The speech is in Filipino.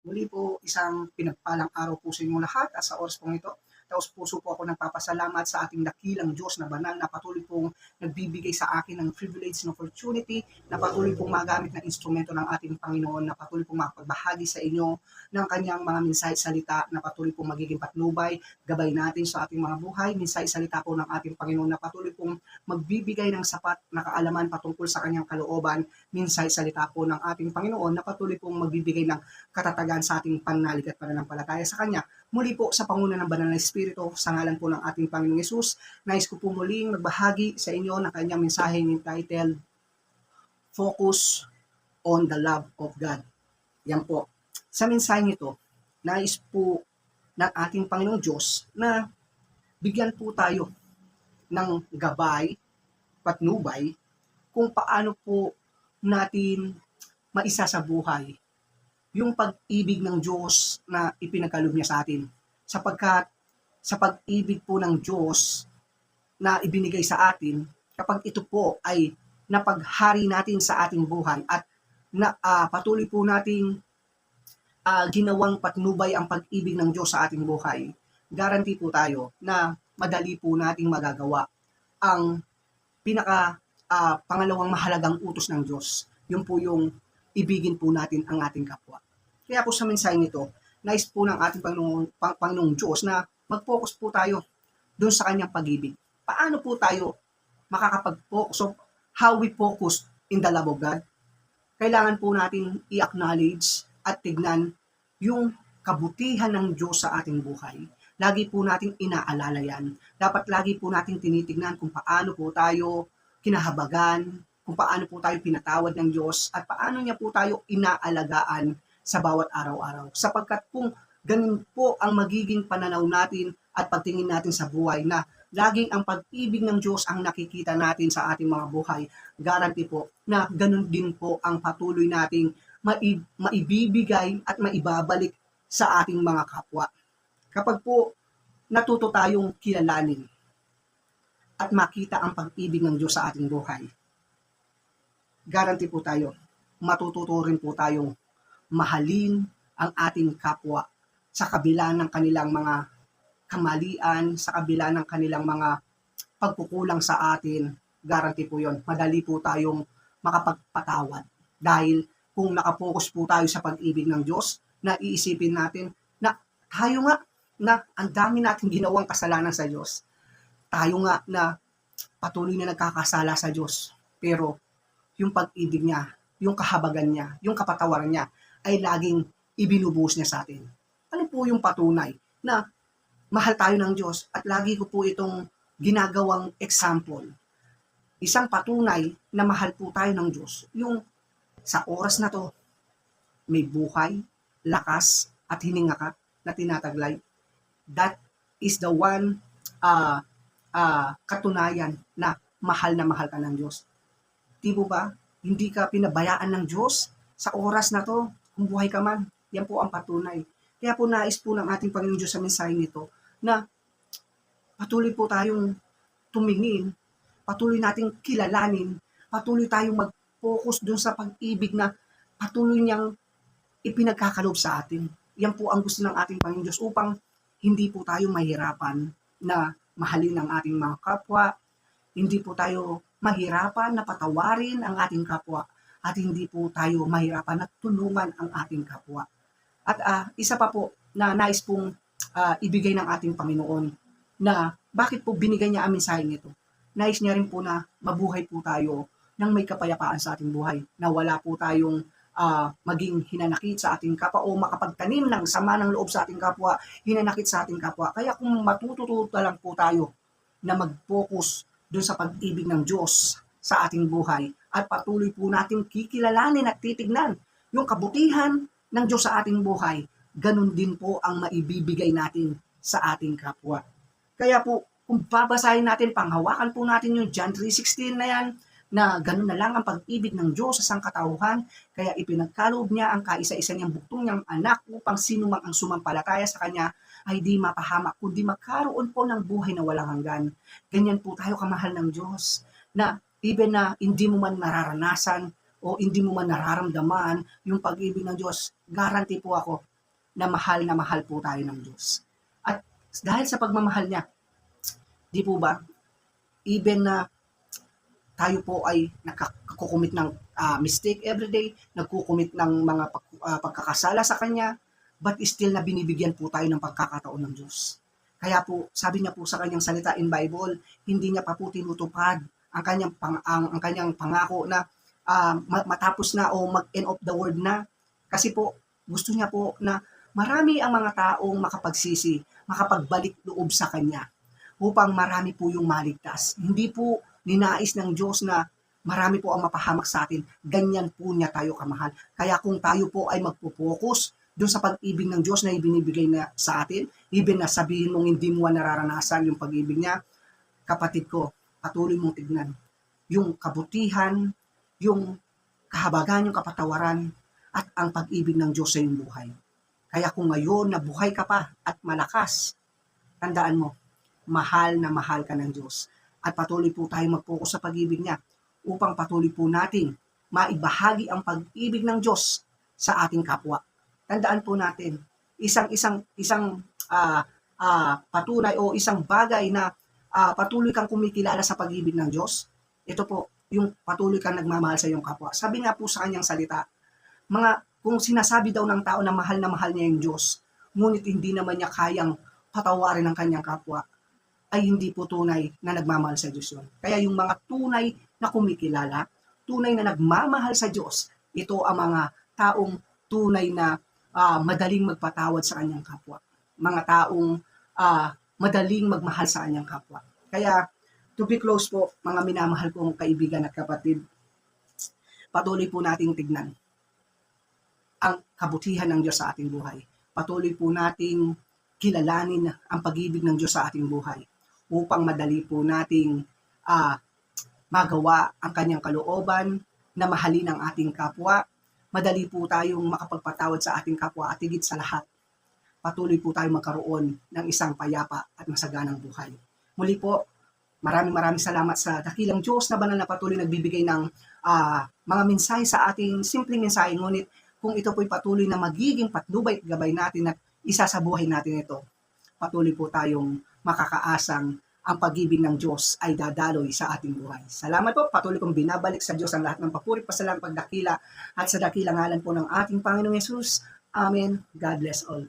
Muli po, isang pinagpalang araw po sa inyong lahat at sa oras pong ito. Taos puso po ako nagpapasalamat sa ating dakilang Diyos na banal na patuloy pong nagbibigay sa akin ng privilege and opportunity na patuloy pong magamit na instrumento ng ating Panginoon na patuloy pong makapagbahagi sa inyo ng kanyang mga mensahe salita na patuloy pong magiging patnubay, gabay natin sa ating mga buhay. Mensahe salita po ng ating Panginoon na patuloy pong magbibigay ng sapat na kaalaman patungkol sa kanyang kalooban. Mensahe salita po ng ating Panginoon na patuloy pong magbibigay ng katatagan sa ating pananalig at pananampalataya sa Kanya. Muli po sa panguna ng Banal na Espiritu, sa ngalan po ng ating Panginoong Yesus, nais ko po muling magbahagi sa inyo ng kanyang mensahe entitled, Focus on the Love of God. Yan po. Sa mensaheng ito, nais po ng ating Panginoong Diyos na bigyan po tayo ng gabay, patnubay, kung paano po natin maisa sa buhay yung pag-ibig ng Diyos na ipinagkaloob niya sa atin. Sapagkat sa pag-ibig po ng Diyos na ibinigay sa atin, kapag ito po ay napaghari natin sa ating buhay at patuloy po nating ginawang patnubay ang pag-ibig ng Diyos sa ating buhay, guarantee po tayo na madali po nating magagawa ang pangalawang mahalagang utos ng Diyos. Yun po yung ibigin po natin ang ating kapwa. Kaya po sa mensaheng ito, nais po ng ating Panginoong Diyos na mag-focus po tayo doon sa kanyang pag-ibig. Paano po tayo makakapag-focus? So, how we focus in the love of God? Kailangan po natin i-acknowledge at tignan yung kabutihan ng Diyos sa ating buhay. Lagi po nating inaalala yan. Dapat lagi po nating tinitignan kung paano po tayo kinahabagan, kung paano po tayo pinatawad ng Diyos, at paano niya po tayo inaalagaan sa bawat araw-araw. Sapagkat kung ganun po ang magiging pananaw natin at pagtingin natin sa buhay na laging ang pag-ibig ng Diyos ang nakikita natin sa ating mga buhay, guarantee po na ganun din po ang patuloy nating maibibigay at maibabalik sa ating mga kapwa. Kapag po natuto tayong kilalanin at makita ang pag-ibig ng Diyos sa ating buhay, guarantee po tayo, matututo rin po tayong mahalin ang ating kapwa sa kabila ng kanilang mga kamalian, sa kabila ng kanilang mga pagkukulang sa atin. Guarantee po yon, madali po tayong makapagpatawad. Dahil kung nakapokus po tayo sa pag-ibig ng Diyos, na iisipin natin na tayo nga na ang dami natin ginawang kasalanan sa Diyos. Tayo nga na patuloy na nagkakasala sa Diyos. Pero yung pag-ibig niya, yung kahabagan niya, yung kapatawaran niya, ay laging ibinubuhos niya sa atin. Ano po yung patunay na mahal tayo ng Diyos at lagi ko po itong ginagawang example. Isang patunay na mahal po tayo ng Diyos, yung sa oras na to, may buhay, lakas, at hininga ka na tinataglay. That is the one katunayan na mahal ka ng Diyos. Di ba? Hindi ka pinabayaan ng Diyos sa oras na to, kung buhay ka man. Yan po ang patunay. Kaya po nais po ng ating Panginoon Diyos sa mensaheng nito na patuloy po tayong tumingin, patuloy nating kilalanin, patuloy tayong mag-focus dun sa pag-ibig na patuloy niyang ipinagkakaloob sa atin. Yan po ang gusto ng ating Panginoon Diyos upang hindi po tayo mahirapan na mahalin ang ating mga kapwa, hindi po tayo mahirapan na patawarin ang ating kapwa, at hindi po tayo mahirapan na tulungan ang ating kapwa. At isa pa po na nais pong ibigay ng ating Panginoon na bakit po binigay niya ang mensaheng ito. Nais niya rin po na mabuhay po tayo ng may kapayapaan sa ating buhay, na wala po tayong maging hinanakit sa ating kapwa o makapagtanim ng sama ng loob sa ating kapwa, hinanakit sa ating kapwa. Kaya kung matututo lang po tayo na mag-focus doon sa pag-ibig ng Diyos sa ating buhay at patuloy po natin kikilalanin at titignan yung kabutihan ng Diyos sa ating buhay, ganun din po ang maibibigay natin sa ating kapwa. Kaya po, kung babasahin natin, panghawakan po natin yung John 3:16 na yan, na ganun na lang ang pag-ibig ng Diyos sa sangkatauhan, kaya ipinagkaloob niya ang kaisa-isa niyang buktong niyang anak upang sino mang ang sumampalataya sa Kanya ay di mapahamak, kundi magkaroon po ng buhay na walang hanggan. Ganyan po tayo kamahal ng Diyos, na even na hindi mo man nararanasan o hindi mo man nararamdaman yung pag-ibig ng Diyos, guarantee po ako, na mahal po tayo ng Diyos. At dahil sa pagmamahal niya, di po ba, even na tayo po ay nagkukumit ng mistake everyday, nagkukumit ng mga pagkakasala sa Kanya, but still na binibigyan po tayo ng pagkakataon ng Diyos. Kaya po, sabi niya po sa kanyang salita in Bible, hindi niya pa po tinutupad ang kanyang pangako na matapos na o mag-end of the world na. Kasi po, gusto niya po na marami ang mga taong makapagsisi, makapagbalik loob sa Kanya upang marami po yung maligtas. Hindi po ninais ng Diyos na marami po ang mapahamak sa atin. Ganyan po niya tayo kamahal. Kaya kung tayo po ay magpo-focus doon sa pag-ibig ng Diyos na ibinibigay na sa atin, even na sabihin mong hindi mo nararanasan yung pag-ibig niya, kapatid ko, patuloy mong tignan yung kabutihan, yung kahabagan, yung kapatawaran, at ang pag-ibig ng Diyos sa iyong buhay. Kaya kung ngayon na buhay ka pa at malakas, tandaan mo, mahal na mahal ka ng Diyos. At patuloy po tayo mag-focus sa pag-ibig niya upang patuloy po nating maibahagi ang pag-ibig ng Diyos sa ating kapwa. Tandaan po natin, isang patunay o isang bagay na patuloy kang kumikilala sa pag-ibig ng Diyos. Ito po, yung patuloy kang nagmamahal sa iyong kapwa. Sabi nga po sa kanyang salita, kung sinasabi daw ng tao na mahal niya yung Diyos, ngunit hindi naman niya kayang patawarin ang kanyang kapwa, ay hindi po tunay na nagmamahal sa Diyos yun. Kaya yung mga tunay na kumikilala, tunay na nagmamahal sa Diyos, ito ang mga taong tunay na madaling magpatawad sa kanyang kapwa. Mga taong madaling magmahal sa kanyang kapwa. Kaya, to be close po, mga minamahal kong kaibigan at kapatid, patuloy po nating tignan ang kabutihan ng Diyos sa ating buhay. Patuloy po nating kilalanin ang pag-ibig ng Diyos sa ating buhay upang madali po nating magawa ang kanyang kalooban na mahalin ang ating kapwa. Madali po tayong makapagpatawad sa ating kapwa at higit sa lahat, patuloy po tayong magkaroon ng isang payapa at masaganang buhay. Muli po, maraming salamat sa dakilang Diyos na banal na patuloy nagbibigay ng mga mensahe sa ating simpleng mensahe. Ngunit kung ito po'y patuloy na magiging patnubay at gabay natin at isa sa buhay natin ito, patuloy po tayong makakaasang ang pag-ibig ng Diyos ay dadaloy sa ating buhay. Salamat po, patuloy kong binabalik sa Diyos ang lahat ng papuri, pasalamat, pagdakila at sa dakilang ngalan po ng ating Panginoong Yesus. Amen. God bless all.